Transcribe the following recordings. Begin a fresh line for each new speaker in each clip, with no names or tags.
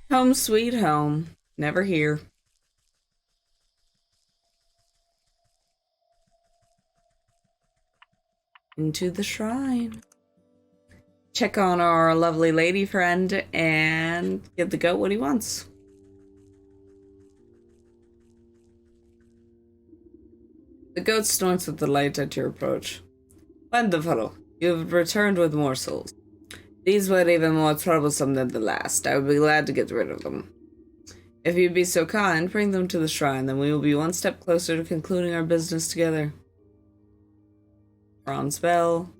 Home sweet home. Never here. Into the shrine. Check on our lovely lady friend and give the goat what he wants. The goat snorts with delight at your approach. Wonderful. You have returned with morsels. These were even more troublesome than the last. I would be glad to get rid of them. If you'd be so kind, bring them to the shrine, then we will be one step closer to concluding our business together. Bronze bell.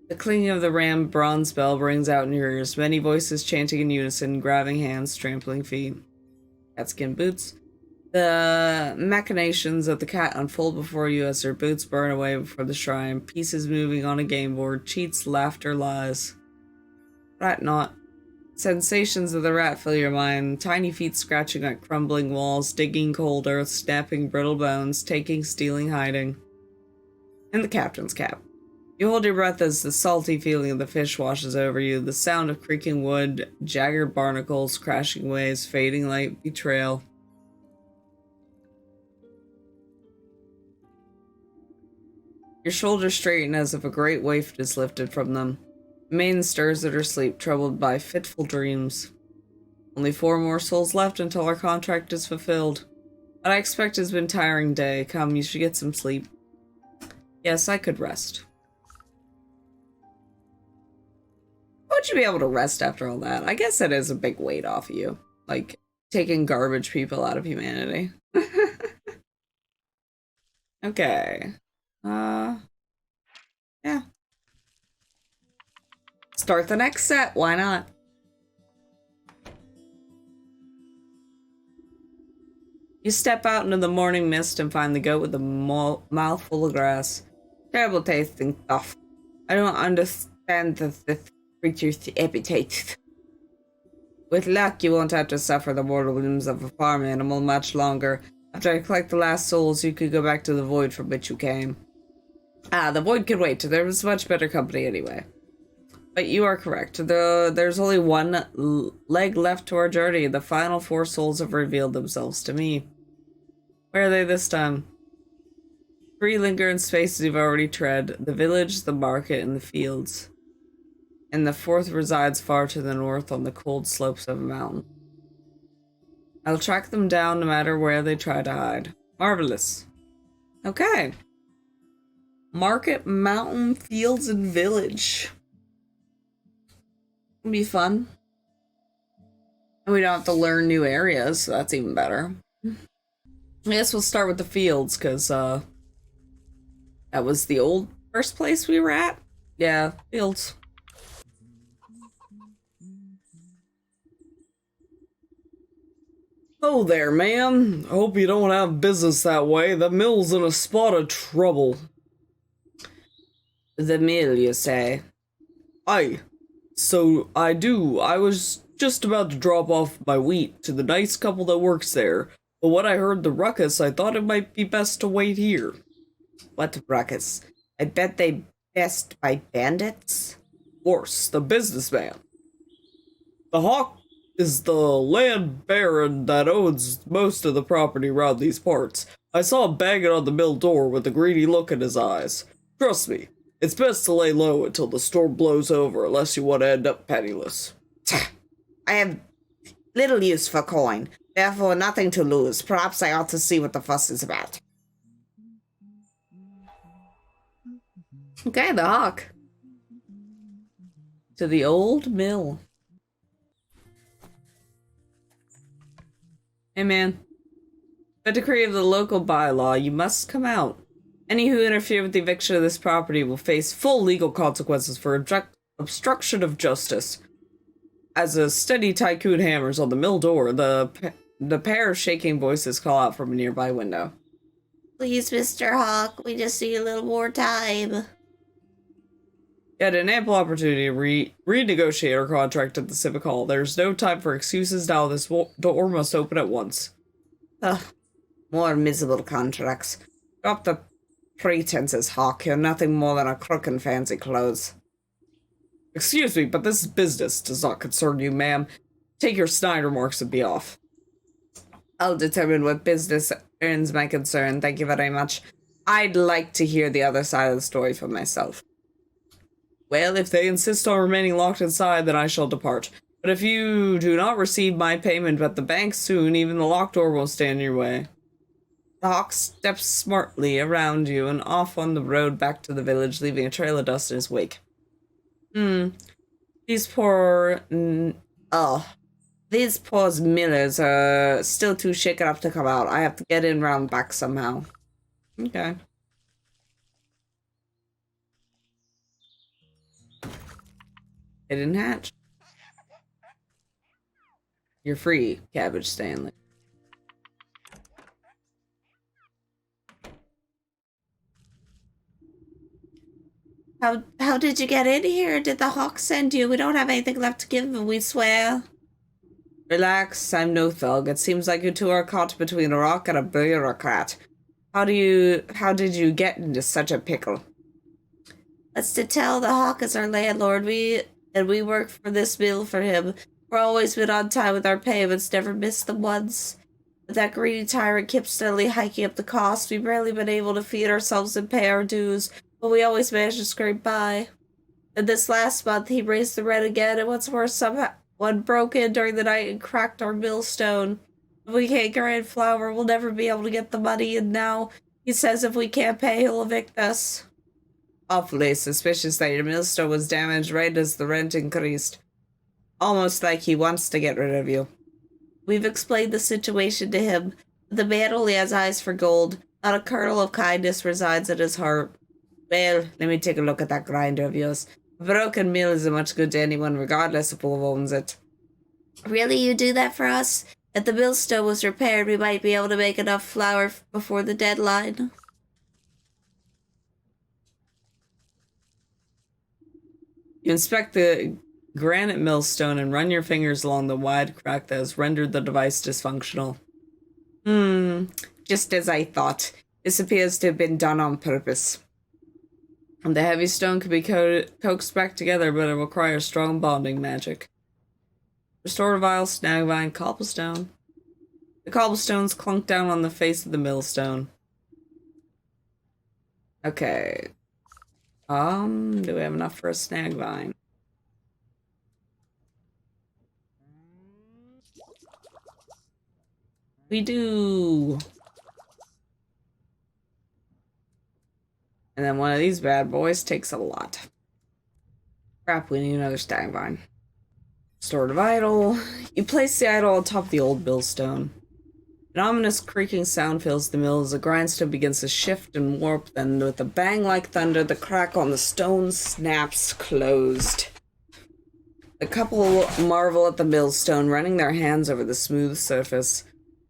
The clinging of the ram bronze bell rings out in your ears, many voices chanting in unison, grabbing hands, trampling feet. Catskin boots. The machinations of the cat unfold before you as their boots burn away before the shrine, pieces moving on a game board, cheats, laughter, lies. Rat knot. Sensations of the rat fill your mind, tiny feet scratching at crumbling walls, digging cold earth, snapping brittle bones, taking, stealing, hiding. And the captain's cap. You hold your breath as the salty feeling of the fish washes over you, the sound of creaking wood, jagged barnacles, crashing waves, fading light, betrayal. Your shoulders straighten as if a great weight is lifted from them. The maiden stirs at her sleep, troubled by fitful dreams. Only 4 more souls left until our contract is fulfilled. What I expect has been a tiring day. Come, you should get some sleep. Yes, I could rest. How would you be able to rest after all that? I guess that is a big weight off of you. Like, taking garbage people out of humanity. Okay. Yeah. Start the next set, why not? You step out into the morning mist and find the goat with a mouth full of grass. Terrible tasting stuff. I don't understand this creature's appetite. With luck, you won't have to suffer the mortal whims of a farm animal much longer. After I collect the last souls, you could go back to the void from which you came. The void can wait. There was much better company anyway. But you are correct. There's only one leg left to our journey. The final 4 souls have revealed themselves to me. Where are they this time? 3 linger in spaces you've already tread. The village, the market, and the fields. And the 4th resides far to the north on the cold slopes of a mountain. I'll track them down no matter where they try to hide. Marvelous. Okay. Market, mountain, fields, and village. It'll be fun. And we don't have to learn new areas, so that's even better. I guess we'll start with the fields, because, that was the first place we were at? Yeah, fields. Oh there, ma'am. I hope you don't have business that way. The mill's in a spot of trouble. The mill, you say? Aye. So, I do. I was just about to drop off my wheat to the nice couple that works there. But when I heard the ruckus, I thought it might be best to wait here. What ruckus? I bet they best by bandits? Worse, the businessman. The hawk is the land baron that owns most of the property around these parts. I saw him banging on the mill door with a greedy look in his eyes. Trust me, it's best to lay low until the storm blows over, unless you want to end up penniless. I have little use for coin, therefore nothing to lose. Perhaps I ought to see what the fuss is about. Okay, the hawk. To the old mill. Hey man, by decree of the local bylaw, you must come out. Any who interfere with the eviction of this property will face full legal consequences for obstruction of justice. As a steady tycoon hammers on the mill door, the pair of shaking voices call out from a nearby window. Please, Mr. Hawk, we just need a little more time. You had an ample opportunity to renegotiate our contract at the Civic Hall. There's no time for excuses now. This door must open at once. Ugh, more miserable contracts. Drop the pretenses, Hawk. You're nothing more than a crook in fancy clothes. Excuse me, but this business does not concern you, ma'am. Take your Snyder marks and be off. I'll determine what business earns my concern. Thank you very much. I'd like to hear the other side of the story for myself. Well, if they insist on remaining locked inside, then I shall depart. But if you do not receive my payment at the bank soon, even the locked door won't stand in your way. The hawk steps smartly around you and off on the road back to the village, leaving a trail of dust in his wake. These poor... These poor millers are still too shaken up to come out. I have to get in round back somehow. Okay. They didn't hatch. You're free, Cabbage Stanley. How did you get in here? Did the hawk send you? We don't have anything left to give him, we swear. Relax, I'm no thug. It seems like you two are caught between a rock and a bureaucrat. How did you get into such a pickle? That's to tell, the hawk is our landlord. We work for this mill for him. We're always been on time with our payments, never missed them once. But that greedy tyrant keeps steadily hiking up the cost. We've barely been able to feed ourselves and pay our dues, but we always manage to scrape by. And this last month, he raised the rent again, and what's worse, someone broke in during the night and cracked our millstone. If we can't grind flour, we'll never be able to get the money, and now he says if we can't pay, he'll evict us. Awfully suspicious that your millstone was damaged right as the rent increased. Almost like he wants to get rid of you. We've explained the situation to him. The man only has eyes for gold. Not a kernel of kindness resides in his heart. Well, let me take a look at that grinder of yours. A broken mill isn't much good to anyone, regardless of who owns it. Really, you do that for us? If the millstone was repaired, we might be able to make enough flour before the deadline. You inspect the granite millstone and run your fingers along the wide crack that has rendered the device dysfunctional. Just as I thought. This appears to have been done on purpose. And the heavy stone can be coaxed back together, but it requires strong bonding magic. Restore vial, snag vine, cobblestone. The cobblestones clunk down on the face of the millstone. Okay. Do we have enough for a snag vine? We do. And then one of these bad boys takes a lot. Crap, we need another snag vine. Store the idol. You place the idol on top of the old millstone. An ominous creaking sound fills the mill as the grindstone begins to shift and warp, then with a bang like thunder, the crack on the stone snaps closed. The couple marvel at the millstone, running their hands over the smooth surface.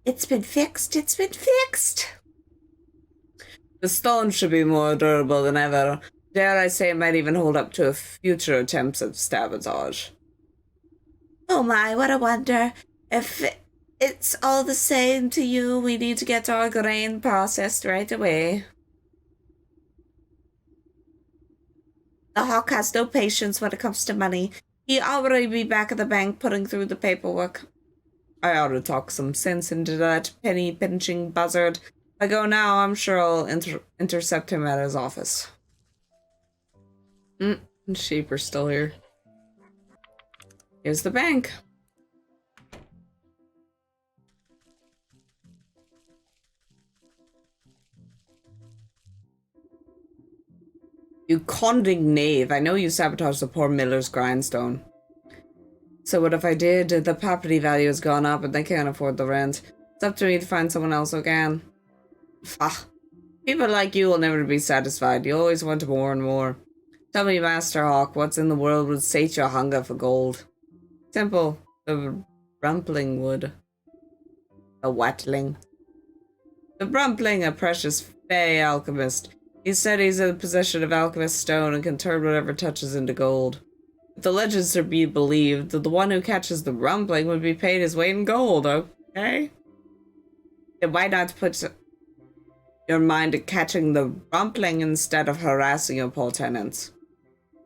It's been fixed, it's been fixed! The stone should be more durable than ever. Dare I say it might even hold up to future attempts at sabotage. Oh my, what a wonder. If it's all the same to you, we need to get our grain processed right away. The hawk has no patience when it comes to money. He'll already be back at the bank putting through the paperwork. I ought to talk some sense into that penny-pinching buzzard. If I go now, I'm sure I'll intercept him at his office. Sheep are still here. Here's the bank. You conning knave. I know you sabotaged the poor miller's grindstone. So what if I did? The property value has gone up and they can't afford the rent. It's up to me to find someone else who can. People like you will never be satisfied. You always want more and more. Tell me, Master Hawk, what's in the world would sate your hunger for gold? Simple. The Rumpling would. A Watling. The Rumpling, a precious fey alchemist. He said he's in possession of alchemist stone and can turn whatever touches into gold. If the legends are to be believed, the one who catches the Rumpling would be paid his weight in gold, okay? Then why not put your mind to catching the Rumpling instead of harassing your poor tenants?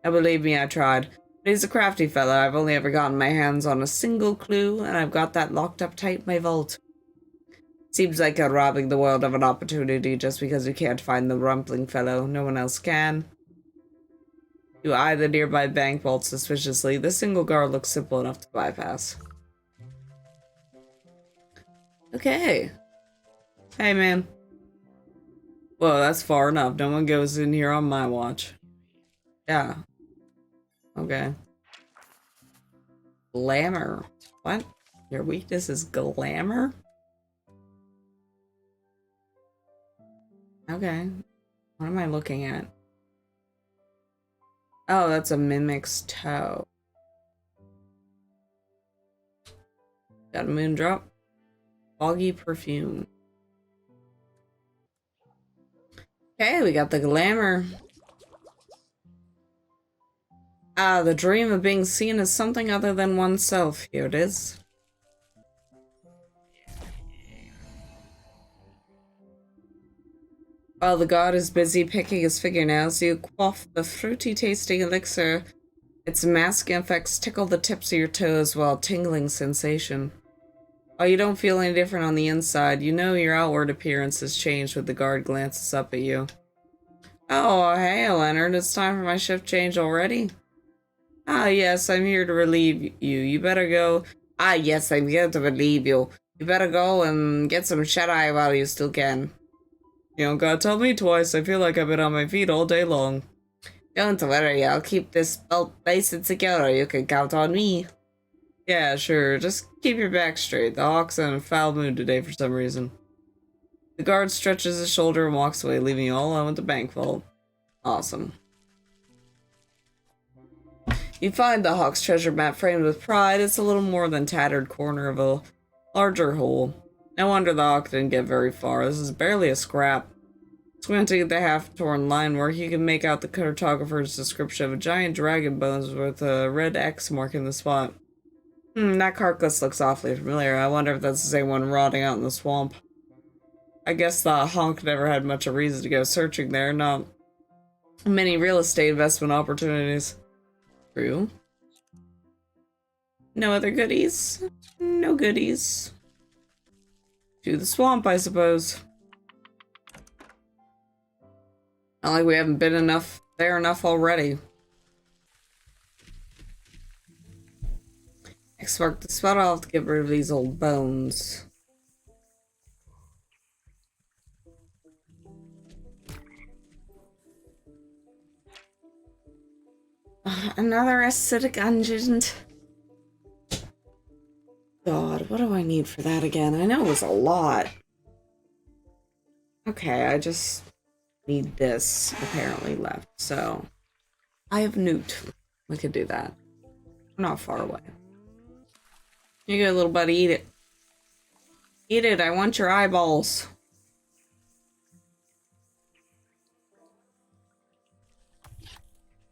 And believe me, I tried. He's a crafty fellow. I've only ever gotten my hands on a single clue, and I've got that locked up tight in my vault. Seems like you're robbing the world of an opportunity just because you can't find the Rumpling fellow. No one else can. You eye the nearby bank vault suspiciously. The single guard looks simple enough to bypass. Okay. Hey, man. Well, that's far enough. No one goes in here on my watch. Yeah. Okay. Glamour. What? Your weakness is glamour? Okay. What am I looking at? Oh, that's a mimic's toe. Got a moondrop. Foggy perfume. Okay, we got the glamour. Ah, the dream of being seen as something other than oneself. Here it is. While the god is busy picking his fingernails, you quaff the fruity-tasting elixir. Its masking effects tickle the tips of your toes while tingling sensation. While you don't feel any different on the inside, you know your outward appearance has changed when the guard glances up at you. Oh, hey, Leonard. It's time for my shift change already? Ah, yes, I'm here to relieve you. You better go. Ah, yes, I'm here to relieve you. You better go and get some shut-eye while you still can. You don't gotta tell me twice. I feel like I've been on my feet all day long. Don't worry, I'll keep this belt nice and secure. You can count on me. Yeah, sure. Just keep your back straight. The Hawk's in a foul mood today for some reason. The guard stretches his shoulder and walks away, leaving you all alone with the bank vault. Awesome. You find the Hawk's treasure map framed with pride. It's a little more than tattered corner of a larger whole. No wonder the Hawk didn't get very far. This is barely a scrap. Squinting at the half-torn line work, you can make out the cartographer's description of a giant dragon bones with a red X marking the spot. That carcass looks awfully familiar. I wonder if that's the same one rotting out in the swamp. I guess the honk never had much of a reason to go searching there. Not many real estate investment opportunities. True. No other goodies? No goodies. To the swamp, I suppose. Not like we haven't been there enough already. Next mark the spot. I'll have to get rid of these old bones. Another acidic agent. God, what do I need for that again? I know it was a lot. Okay, I just need this apparently left, so I have Newt. We could do that. I'm not far away. You go, little buddy, eat it. Eat it, I want your eyeballs.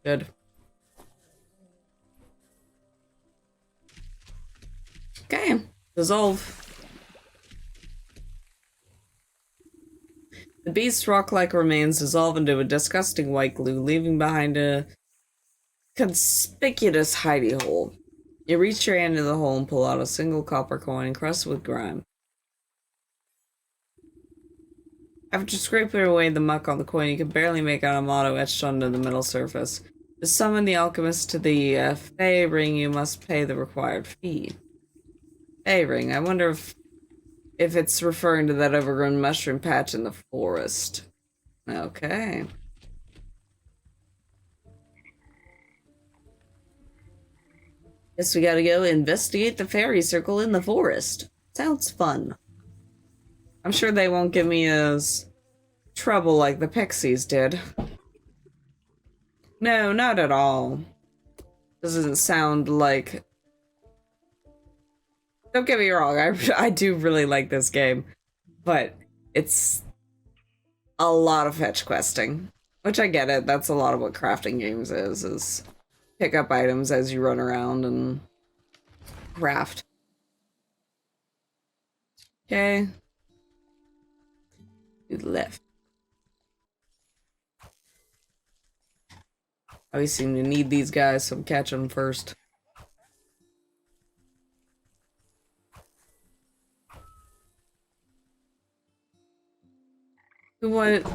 Good. Okay, dissolve. The beast's rock-like remains dissolve into a disgusting white glue, leaving behind a conspicuous hidey hole. You reach your hand into the hole and pull out a single copper coin encrusted with grime. After scraping away the muck on the coin, you can barely make out a motto etched onto the middle surface. To summon the alchemist to the Fey Ring, you must pay the required fee. Fey Ring. I wonder if it's referring to that overgrown mushroom patch in the forest. Okay. Guess we gotta go investigate the fairy circle in the forest. Sounds fun. I'm sure they won't give me as trouble like the pixies did. No, not at all. Doesn't sound like... Don't get me wrong, I do really like this game, but it's a lot of fetch questing, which I get it. That's a lot of what crafting games is pick up items as you run around and craft. Okay. To the left. We seem to need these guys, so I'm catching them first. What?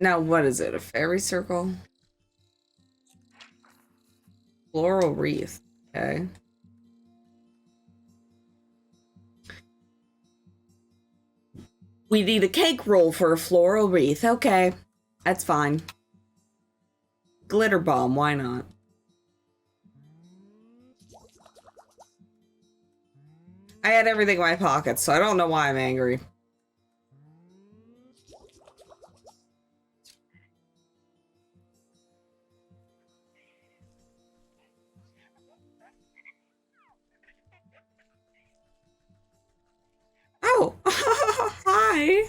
Now, what is it? A fairy circle? Floral wreath. Okay. We need a cake roll for a floral wreath. Okay. That's fine. Glitter bomb, why not? I had everything in my pockets, so I don't know why I'm angry. Oh! Hi!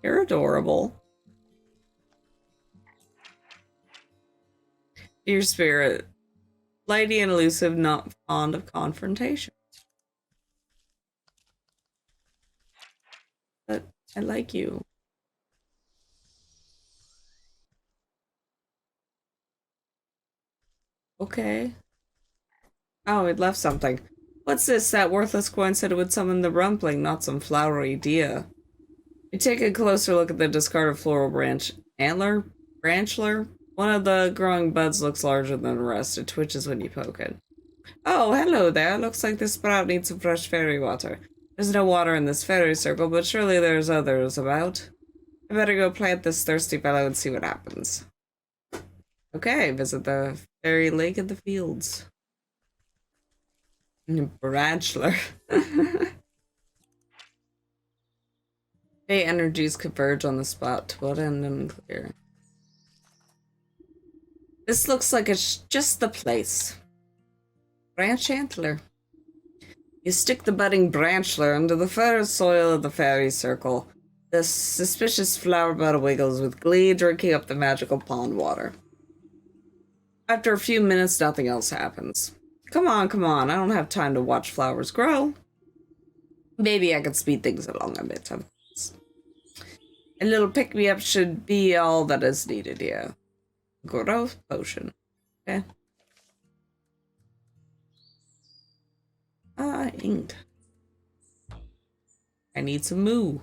You're adorable. Your spirit. Flighty and elusive, not fond of confrontation. But I like you. Okay. Oh, it left something. What's this? That worthless coin said it would summon the Rumpling, not some flowery idea. You take a closer look at the discarded floral branch. Antler? Branchler? One of the growing buds looks larger than the rest. It twitches when you poke it. Oh, hello there. Looks like this sprout needs some fresh fairy water. There's no water in this fairy circle, but surely there's others about. I better go plant this thirsty fellow and see what happens. Okay, visit the fairy lake in the fields. Branchler. Hey, energies converge on the spot. To what end and clear. This looks like it's just the place. Branch antler. You stick the budding branchler into the fertile soil of the fairy circle. The suspicious flower bud wiggles with glee, drinking up the magical pond water. After a few minutes, nothing else happens. Come on, I don't have time to watch flowers grow. Maybe I could speed things along a bit. A little pick-me-up should be all that is needed here. Growth potion. Okay. Ink. I need some moo.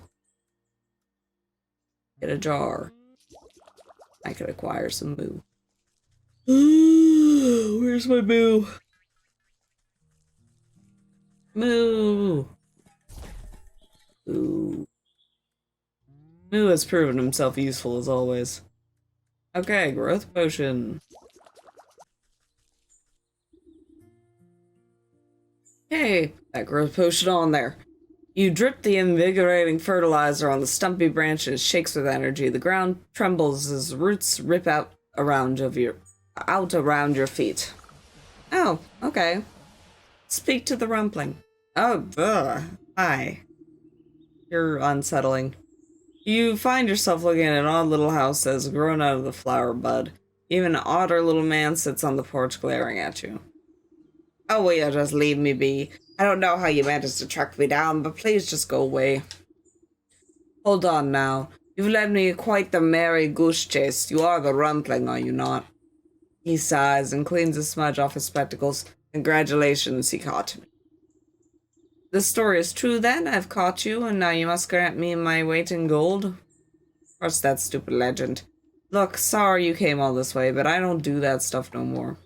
Get a jar. I could acquire some moo. Where's my moo? Moo. Ooh. Moo has proven himself useful as always. Okay, growth potion. Hey, that growth potion on there. You drip the invigorating fertilizer on the stumpy branches, shakes with energy. The ground trembles as roots rip out around your feet. Oh, okay. Speak to the Rumpling. Oh, hi. You're unsettling. You find yourself looking at an odd little house that has grown out of the flower bud. Even an odder little man sits on the porch glaring at you. Oh, will you just leave me be? I don't know how you managed to track me down, but please just go away. Hold on now. You've led me quite the merry goose chase. You are the Rumpling, are you not? He sighs and cleans a smudge off his spectacles. Congratulations, he caught me. The story is true then? I've caught you, and now you must grant me my weight in gold? What's that stupid legend? Look, sorry you came all this way, but I don't do that stuff no more.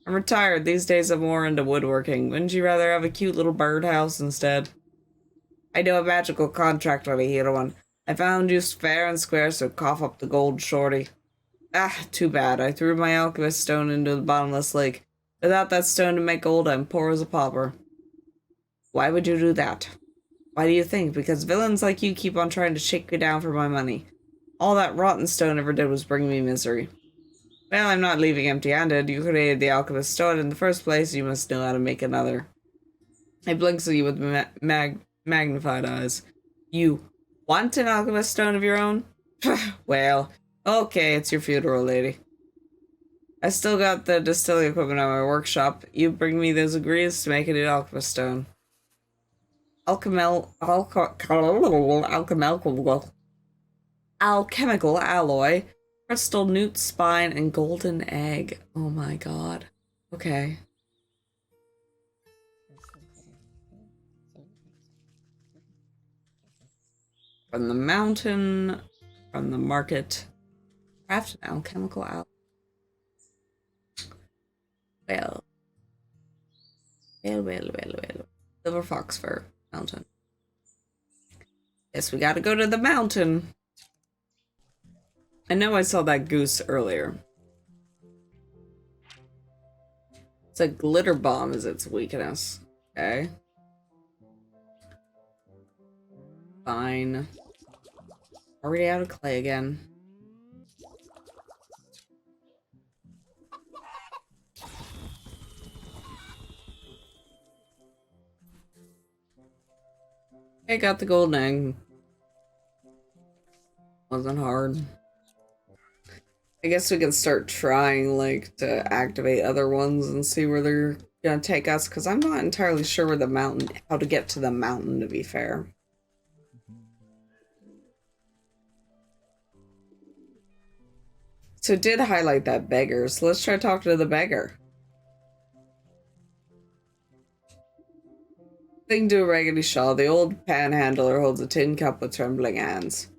I'm retired. These days I'm more into woodworking. Wouldn't you rather have a cute little birdhouse instead? I know a magical contract when I hear one. I found you fair and square, so cough up the gold, shorty. Ah, too bad. I threw my alchemist stone into the bottomless lake. Without that stone to make gold, I'm poor as a pauper. Why would you do that? Why do you think? Because villains like you keep on trying to shake me down for my money. All that rotten stone ever did was bring me misery. Well, I'm not leaving empty-handed. You created the alchemist stone in the first place, you must know how to make another. I blinks at you with magnified eyes. You want an alchemist stone of your own? Well, okay, it's your funeral, lady. I still got the distilling equipment at my workshop. You bring me those ingredients to make a new alchemist stone. Alchemical alloy. Crystal newt spine and golden egg. Oh my god. Okay. From the mountain, from the market. Craft an alchemical out. Well. Well. Silver fox fur. Mountain. Guess we gotta go to the mountain. I know I saw that goose earlier. It's a glitter bomb is its weakness. Okay. Fine. Already out of clay again. I got the golden egg. Wasn't hard. I guess we can start trying, like, to activate other ones and see where they're gonna take us, because I'm not entirely sure where the mountain, how to get to the mountain, to be fair. So it did highlight that beggar, so let's try to talk to the beggar. Thing to a raggedy shawl, the old panhandler holds a tin cup with trembling hands.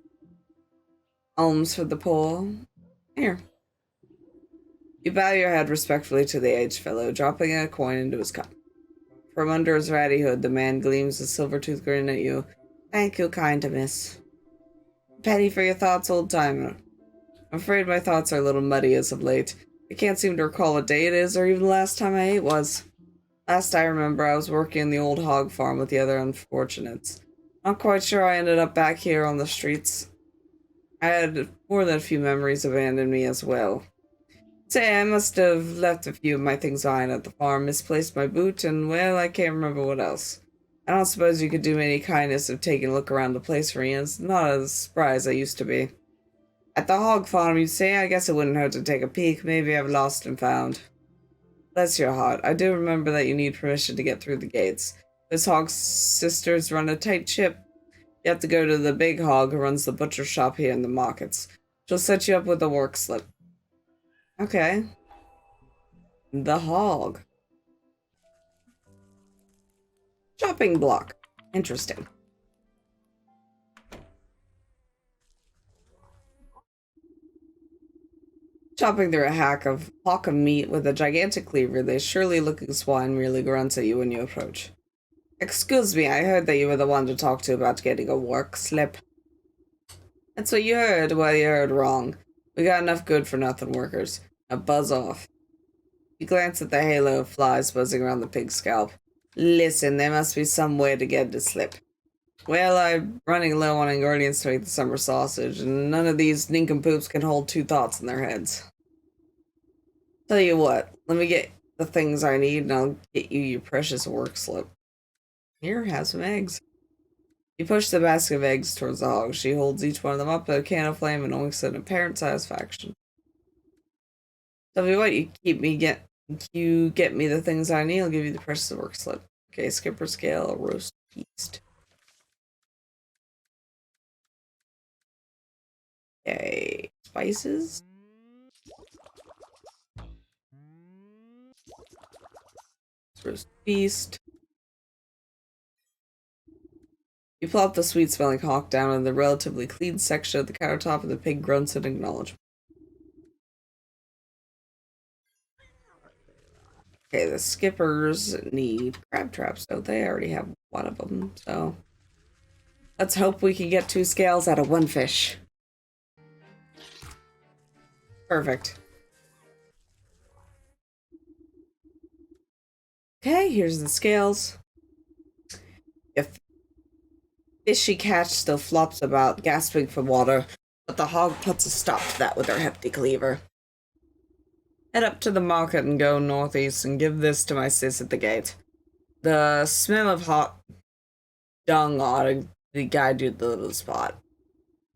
Alms for the poor. Here. You bow your head respectfully to the aged fellow, dropping a coin into his cup. From under his ratty hood, the man gleams a silver-toothed grin at you. Thank you, kind miss. Penny for your thoughts, old timer. I'm afraid my thoughts are a little muddy as of late. I can't seem to recall what day it is, or even the last time I ate was. Last I remember, I was working in the old hog farm with the other unfortunates. Not quite sure I ended up back here on the streets. I had more than a few memories abandon me as well. Say, I must have left a few of my things behind at the farm, misplaced my boot, and, well, I can't remember what else. I don't suppose you could do me any kindness of taking a look around the place for me. It's not as spry as I used to be. At the hog farm, you say? I guess it wouldn't hurt to take a peek. Maybe I've lost and found. Bless your heart. I do remember that you need permission to get through the gates. This hog's sisters run a tight ship. You have to go to the big hog who runs the butcher shop here in the markets. She'll set you up with a work slip. Okay. The hog. Chopping block. Interesting. Chopping through a hawk of meat with a gigantic cleaver, the surely-looking swine merely grunts at you when you approach. Excuse me, I heard that you were the one to talk to about getting a work slip. That's what you heard. Well, you heard wrong. We got enough good-for-nothing workers. Now buzz off. You glance at the halo of flies buzzing around the pig's scalp. Listen, there must be some way to get the slip. Well, I'm running low on ingredients to make the summer sausage, and none of these nincompoops can hold two thoughts in their heads. Tell you what, let me get the things I need, and I'll get you your precious work slip. Here, have some eggs. You push the basket of eggs towards the hog. She holds each one of them up to a can of flame and winks in apparent satisfaction. Tell me what, you get me the things I need, I'll give you the precious work slip. Okay, skipper scale, roast beast. Okay, spices. Roast beast. You plop the sweet-smelling hawk down in the relatively clean section of the countertop, and the pig grunts in acknowledgement. Okay, the skippers need crab traps, don't they? I already have one of them, so... Let's hope we can get 2 scales out of 1 fish. Perfect. Okay, here's the scales. If fishy catch still flops about, gasping for water, but the hog puts a stop to that with her hefty cleaver. Head up to the market and go northeast and give this to my sis at the gate. The smell of hot dung ought to guide you to the little spot.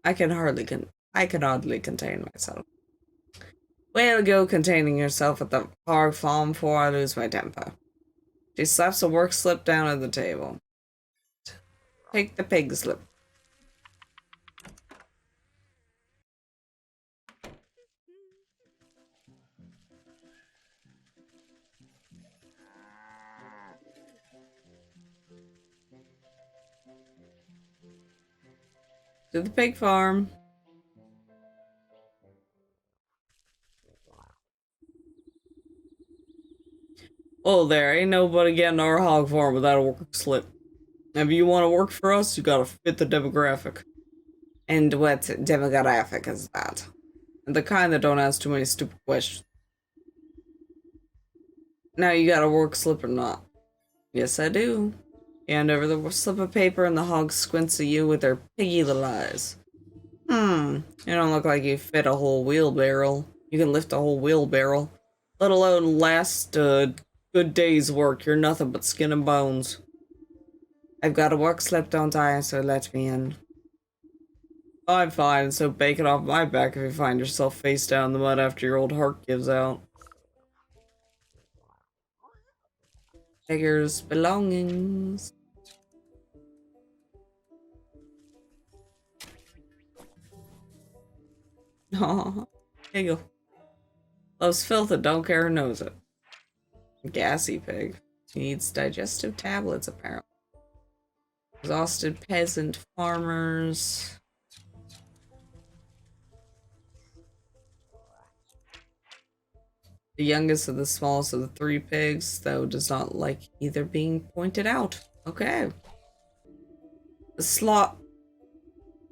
I can hardly contain myself. Well, go containing yourself at the hog farm before I lose my temper. She slaps a work slip down at the table. Take the pig slip. To the pig farm. Oh, there ain't nobody getting our hog farm without a work slip. If you want to work for us, you gotta fit the demographic. And what demographic is that? The kind that don't ask too many stupid questions. Now you got a work slip or not? Yes, I do. Hand over the slip of paper and the hog squints at you with their piggy little eyes. You don't look like you fit a whole wheelbarrow. You can lift a whole wheelbarrow. Let alone last a good day's work. You're nothing but skin and bones. I've got a work slip, don't I? So let me in. I'm fine, so bake it off my back if you find yourself face down in the mud after your old heart gives out. Beggar's belongings. Aw, pig loves filth and don't care who knows it. Gassy pig. He needs digestive tablets, apparently. Exhausted peasant farmers. The youngest of the smallest of the three pigs, though, does not like either being pointed out. Okay. The slot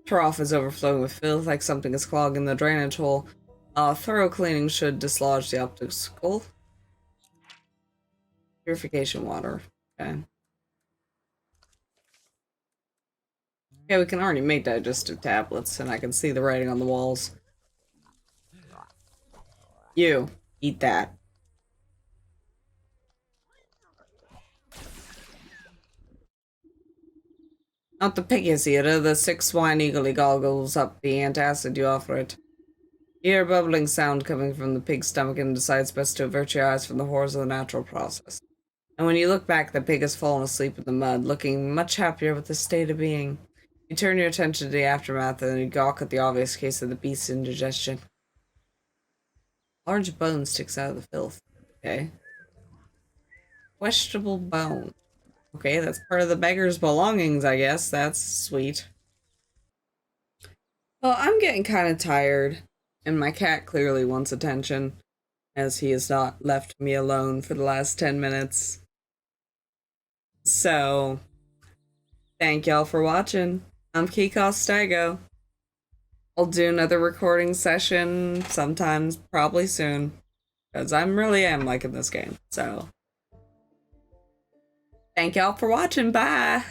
trough is overflowing with filth, like something is clogging the drainage hole. Thorough cleaning should dislodge the obstacle. Purification water. Okay. Okay, we can already make digestive tablets, and I can see the writing on the walls. You, eat that. Not the piggiest eater, the sick swine eagerly goggles up the antacid you offer it. You hear a bubbling sound coming from the pig's stomach and decides best to avert your eyes from the horrors of the natural process. And when you look back, the pig has fallen asleep in the mud, looking much happier with his state of being. You turn your attention to the aftermath and you gawk at the obvious case of the beast's indigestion. Large bone sticks out of the filth. Okay. Questionable bone. Okay, that's part of the beggar's belongings, I guess. That's sweet. Well, I'm getting kind of tired, and my cat clearly wants attention, as he has not left me alone for the last 10 minutes. So, thank y'all for watching. I'm Kikostago. I'll do another recording session sometimes, probably soon, because I really am liking this game. So, thank y'all for watching. Bye!